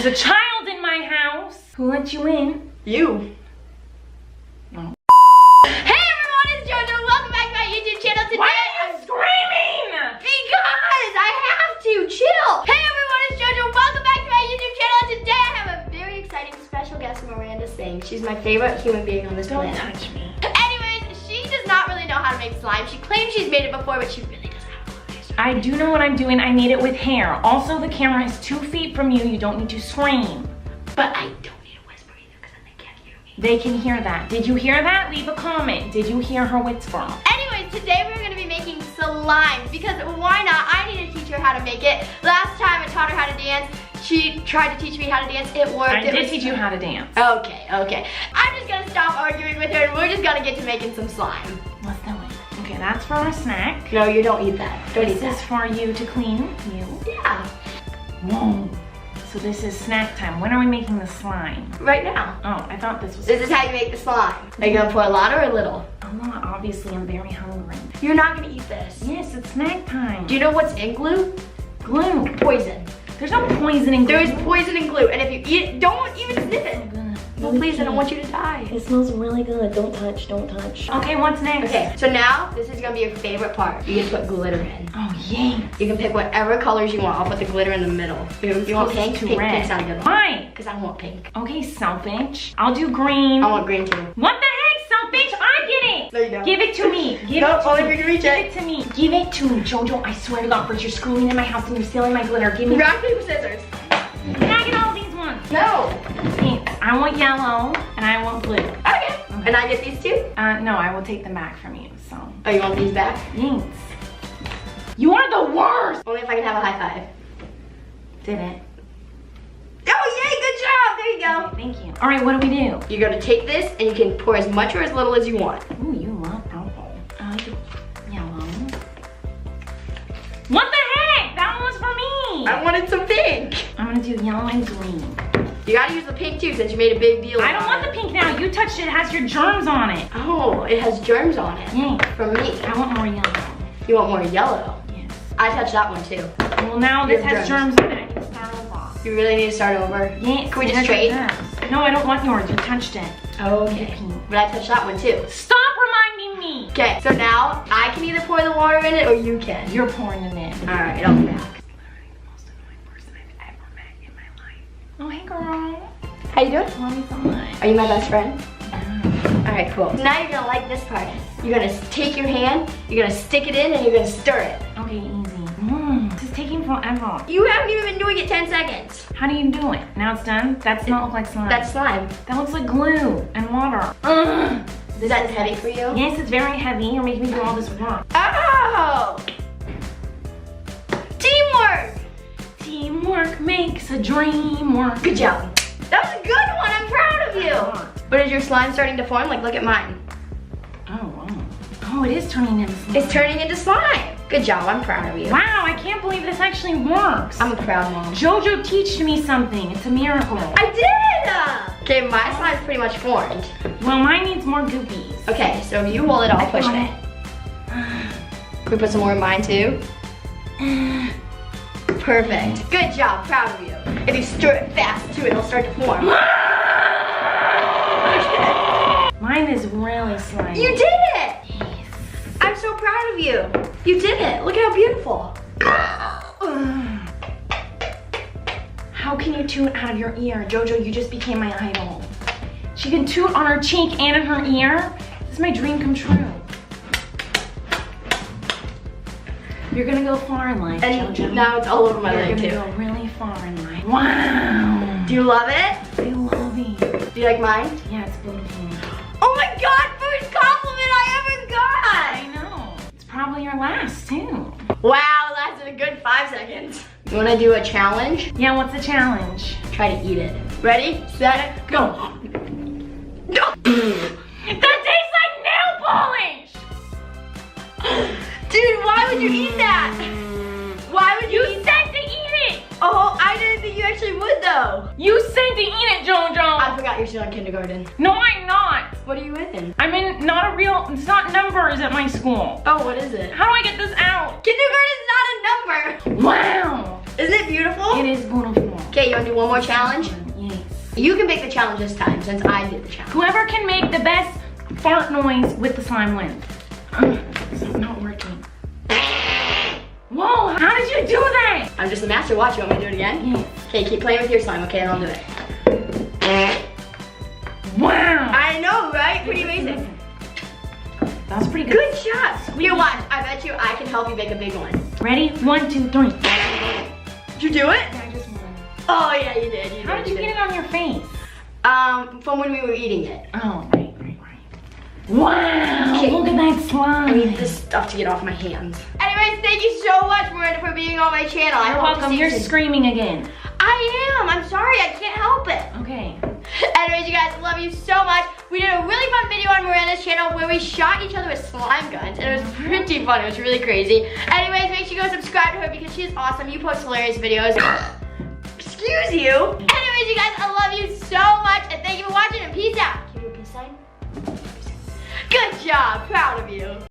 There's a child in my house. Who let you in? You. No. Hey everyone, it's JoJo. Welcome back to my YouTube channel today. Why are you screaming? Because I have to. Chill. Hey everyone, it's JoJo. Welcome back to my YouTube channel. Today I have a very exciting special guest, Miranda Singh. She's my favorite human being on this planet. Don't touch me. Anyways, she does not really know how to make slime. She claims she's made it before, but she really doesn't have a clue. I do know what I'm doing. I made it with hair. Also, the camera is 2 feet from you. You don't need to scream. But I don't need to whisper either because then they can't hear me. They can hear that. Did you hear that? Leave a comment. Did you hear her whisper? Anyways, today we're going to be making slime because why not? I need to teach her how to make it. Last time I taught her how to dance. She tried to teach me how to dance. It worked. I did teach you how to dance. Okay. I'm just going to stop arguing with her and we're just going to get to making some slime. Let's do it. Okay, that's for a snack. No, you don't eat that. Don't eat This that. is for you to clean. You. Yeah. Whoa. So this is snack time. When are we making the slime? Right now. Oh, I thought this was... This is how you make the slime. Are you going to pour a lot or a little? I'm not, obviously, I'm very hungry. You're not going to eat this. Yes, it's snack time. Do you know what's in glue? Glue. Poison. There's no poison in glue. There is poison in glue, and if you eat it, don't even sniff it. No, please, I don't want you to die. It smells really good. Don't touch, don't touch. Okay, what's next? Okay, so now this is gonna be your favorite part. You can put glitter in. Oh, yay. You can pick whatever colors you want. I'll put the glitter in the middle. You want pink? To Pink, red. pink's not a good one. Why? Because I want pink. Okay, selfish. I'll do green. I want green too. What the heck, selfish? I get it. There you go. Give it to me. Give No, it to only me. if you can reach Give it. it to me. Give it to me, Jojo. I swear to God, first you're screwing in my house and you're stealing my glitter. Give me. Rock, paper, scissors. Can I get all these ones? No. Okay, I want yellow and I want blue. Okay. And I get these two? No, I will take them back from you, so. Oh, you want these back? Thanks. You are the worst. Only if I can have a high five. Did it. Oh, yay, good job. There you go. Okay, thank you. All right, what do we do? You're gonna take this and you can pour as much or as little as you want. Ooh, you love purple. Yellow. What the heck? That one was for me. I wanted some pink. I'm gonna do yellow and green. You gotta use the pink too since you made a big deal I don't about want it. the pink now. You touched it. It has your germs on it. Oh, it has germs on it. Yay. From me. I want more yellow. You want more yellow? Yes. I touched that one too. Well, now this You has have germs on it. I can start over. You really need to start over? Yes. Can we it just has trade? germs. No, I don't want yours. You touched it. Okay. But I touched that one too. Stop reminding me. Okay, so now I can either pour the water in it or you can. You're pouring it in. All right, I'll be back. Most annoying person I've ever met in my life. Oh, hey, girl. How you doing? Love you so much. Are you my best friend? Yeah. All right, cool. Now you're gonna like this part. You're gonna take your hand, you're gonna stick it in, and you're gonna stir it. Okay, easy. This is taking forever. You haven't even been doing it 10 seconds. How do you do it? Now it's done? That does not look like slime. That's slime. That looks like glue and water. Ugh. Is that heavy for you? Yes, it's very heavy. You're making me do all this work. Oh! Teamwork! Teamwork makes a dream work. Good job. That was a good one. I'm proud of you. But is your slime starting to form? Like, look at mine. Oh, wow. Oh, it is turning into slime. It's turning into slime. Good job. I'm proud of you. Wow, I can't believe this actually works. I'm a proud mom. Jojo teached me something. It's a miracle. I did! Okay, my slime's pretty much formed. Well, mine needs more goopies. Okay, so if you hold it, I'll push got it. Can we put some more in mine too? Perfect. Good job. Proud of you. If you stir it fast too, it'll start to form. Mine is really slimy. You did it! Yes. I'm so proud of you. You did it. Look at how beautiful. How can you toot out of your ear? Jojo, you just became my idol. She can toot on her cheek and in her ear. This is my dream come true. You're gonna go far in life, And Jojo. now it's all over my You're leg gonna too. go really far in life. Wow. Do you love it? I love it. Do you like mine? Yeah, it's beautiful. Oh my God, first compliment I ever I know. It's probably your last, too. got. Wow, lasted a good 5 seconds. You wanna do a challenge? Yeah, what's the challenge? Try to eat it. Ready, set, go. That tastes like nail polish! Dude, why would you eat that? Why would you eat that? said to eat it! Oh, I didn't think you actually would though. You said to eat it, Jojo! I forgot you're still in kindergarten. No, I'm not. What are you in? I'm in it's not numbers at my school. Oh, what is it? How do I get this out? Kindergarten's not a number. Wow! Isn't it beautiful? It is beautiful. Okay, you wanna do one more challenge? Yes. You can make the challenge this time since I did the challenge. Whoever can make the best fart noise with the slime wins. It's not working. Whoa, how did you do that? I'm just the master. Watch, you want me to do it again? Yes. Okay, keep playing with your slime, okay, and I'll do it. Wow. I know, right? Pretty amazing. That was pretty good. Good job. Here, watch. I bet you I can help you make a big one. Ready? 1, 2, 3. Did you do it? I just won. Oh, yeah, you did. How did you get it on your face? From when we were eating it. Oh, right. Wow, Okay. look at that slime. I need this stuff to get off my hands. Anyways, thank you so much, Miranda, for being on my channel. I You're hope to welcome. see You're you soon. screaming again. I am. I'm sorry. I can't help it. Okay. Anyways, you guys, love you so much. We did a really fun video on Miranda's channel where we shot each other with slime guns, and it was pretty fun. It was really crazy. Anyways, make sure you go subscribe to her because she's awesome. You post hilarious videos. Excuse you. Anyways, you guys, I love you so much, and thank you for watching, and peace out. Can you do a peace sign? Good job. Proud of you.